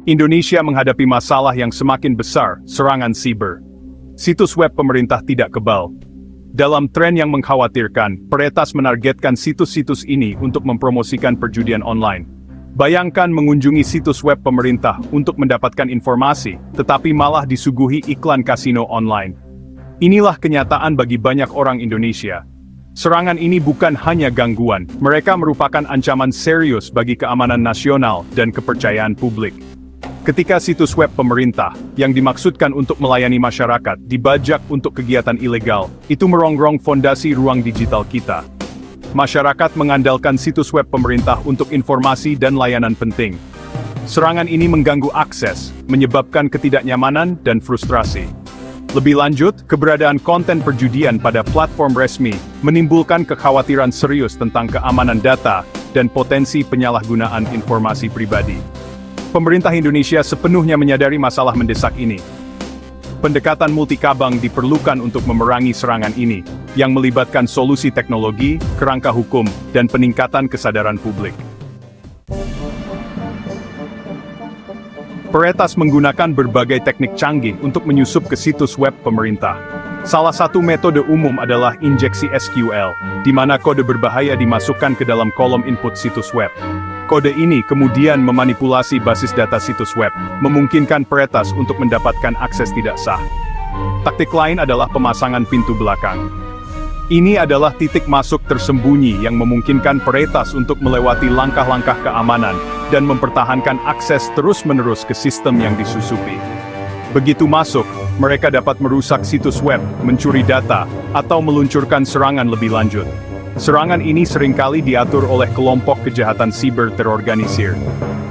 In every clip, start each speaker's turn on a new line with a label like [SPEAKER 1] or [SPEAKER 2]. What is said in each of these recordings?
[SPEAKER 1] Indonesia menghadapi masalah yang semakin besar, serangan siber. Situs web pemerintah tidak kebal. Dalam tren yang mengkhawatirkan, peretas menargetkan situs-situs ini untuk mempromosikan perjudian online. Bayangkan mengunjungi situs web pemerintah untuk mendapatkan informasi, tetapi malah disuguhi iklan kasino online. Inilah kenyataan bagi banyak orang Indonesia. Serangan ini bukan hanya gangguan, mereka merupakan ancaman serius bagi keamanan nasional dan kepercayaan publik. Ketika situs web pemerintah, yang dimaksudkan untuk melayani masyarakat, dibajak untuk kegiatan ilegal, itu merongrong fondasi ruang digital kita. Masyarakat mengandalkan situs web pemerintah untuk informasi dan layanan penting. Serangan ini mengganggu akses, menyebabkan ketidaknyamanan dan frustrasi. Lebih lanjut, keberadaan konten perjudian pada platform resmi menimbulkan kekhawatiran serius tentang keamanan data dan potensi penyalahgunaan informasi pribadi. Pemerintah Indonesia sepenuhnya menyadari masalah mendesak ini. Pendekatan multikabang diperlukan untuk memerangi serangan ini, yang melibatkan solusi teknologi, kerangka hukum, dan peningkatan kesadaran publik. Peretas menggunakan berbagai teknik canggih untuk menyusup ke situs web pemerintah. Salah satu metode umum adalah injeksi SQL, di mana kode berbahaya dimasukkan ke dalam kolom input situs web. Kode ini kemudian memanipulasi basis data situs web, memungkinkan peretas untuk mendapatkan akses tidak sah. Taktik lain adalah pemasangan pintu belakang. Ini adalah titik masuk tersembunyi yang memungkinkan peretas untuk melewati langkah-langkah keamanan dan mempertahankan akses terus-menerus ke sistem yang disusupi. Begitu masuk, mereka dapat merusak situs web, mencuri data, atau meluncurkan serangan lebih lanjut. Serangan ini seringkali diatur oleh kelompok kejahatan siber terorganisir.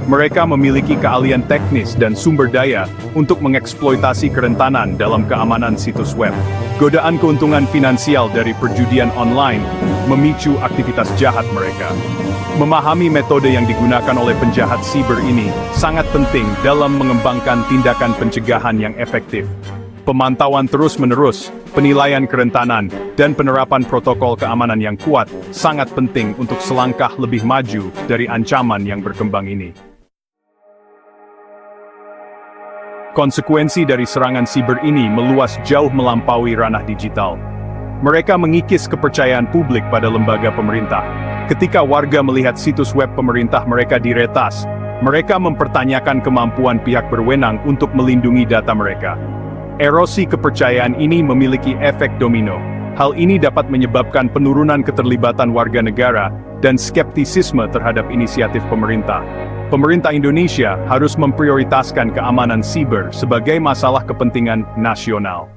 [SPEAKER 1] Mereka memiliki keahlian teknis dan sumber daya untuk mengeksploitasi kerentanan dalam keamanan situs web. Godaan keuntungan finansial dari perjudian online memicu aktivitas jahat mereka. Memahami metode yang digunakan oleh penjahat siber ini sangat penting dalam mengembangkan tindakan pencegahan yang efektif. Pemantauan terus-menerus, penilaian kerentanan, dan penerapan protokol keamanan yang kuat sangat penting untuk selangkah lebih maju dari ancaman yang berkembang ini. Konsekuensi dari serangan siber ini meluas jauh melampaui ranah digital. Mereka mengikis kepercayaan publik pada lembaga pemerintah. Ketika warga melihat situs web pemerintah mereka diretas, mereka mempertanyakan kemampuan pihak berwenang untuk melindungi data mereka. Erosi kepercayaan ini memiliki efek domino. Hal ini dapat menyebabkan penurunan keterlibatan warga negara dan skeptisisme terhadap inisiatif pemerintah. Pemerintah Indonesia harus memprioritaskan keamanan siber sebagai masalah kepentingan nasional.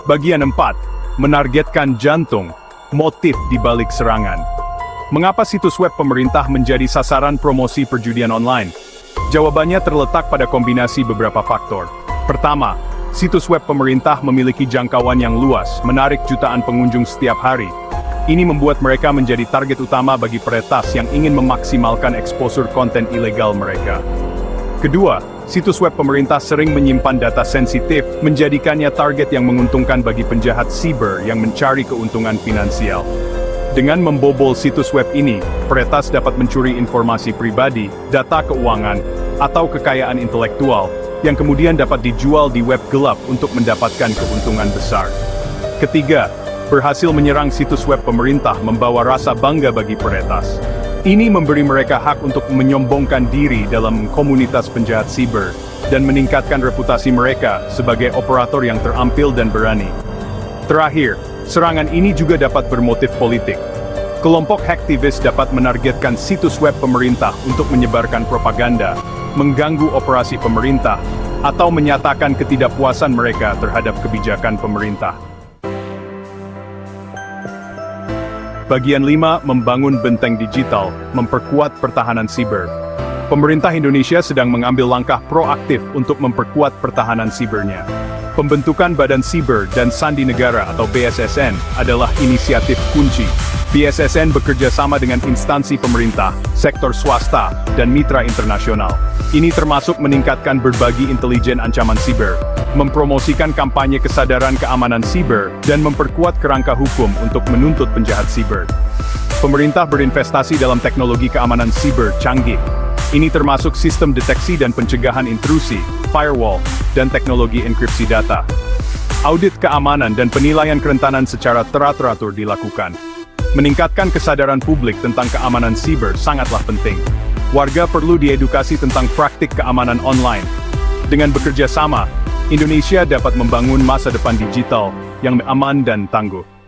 [SPEAKER 1] Bagian 4. Menargetkan jantung, motif di balik serangan. Mengapa situs web pemerintah menjadi sasaran promosi perjudian online? Jawabannya terletak pada kombinasi beberapa faktor. Pertama, situs web pemerintah memiliki jangkauan yang luas, menarik jutaan pengunjung setiap hari. Ini membuat mereka menjadi target utama bagi peretas yang ingin memaksimalkan eksposur konten ilegal mereka. Kedua, situs web pemerintah sering menyimpan data sensitif, menjadikannya target yang menguntungkan bagi penjahat siber yang mencari keuntungan finansial. Dengan membobol situs web ini, peretas dapat mencuri informasi pribadi, data keuangan, atau kekayaan intelektual, yang kemudian dapat dijual di web gelap untuk mendapatkan keuntungan besar. Ketiga, berhasil menyerang situs web pemerintah membawa rasa bangga bagi peretas. Ini memberi mereka hak untuk menyombongkan diri dalam komunitas penjahat siber, dan meningkatkan reputasi mereka sebagai operator yang terampil dan berani. Terakhir, serangan ini juga dapat bermotif politik. Kelompok hacktivis dapat menargetkan situs web pemerintah untuk menyebarkan propaganda, mengganggu operasi pemerintah, atau menyatakan ketidakpuasan mereka terhadap kebijakan pemerintah. Bagian 5. Membangun benteng digital, memperkuat pertahanan siber. Pemerintah Indonesia sedang mengambil langkah proaktif untuk memperkuat pertahanan sibernya. Pembentukan Badan Siber dan Sandi Negara atau BSSN adalah inisiatif kunci. BSSN bekerja sama dengan instansi pemerintah, sektor swasta, dan mitra internasional. Ini termasuk meningkatkan berbagi intelijen ancaman siber, mempromosikan kampanye kesadaran keamanan siber, dan memperkuat kerangka hukum untuk menuntut penjahat siber. Pemerintah berinvestasi dalam teknologi keamanan siber canggih. Ini termasuk sistem deteksi dan pencegahan intrusi, firewall, dan teknologi enkripsi data. Audit keamanan dan penilaian kerentanan secara teratur dilakukan. Meningkatkan kesadaran publik tentang keamanan siber sangatlah penting. Warga perlu diedukasi tentang praktik keamanan online. Dengan bekerja sama, Indonesia dapat membangun masa depan digital yang aman dan tangguh.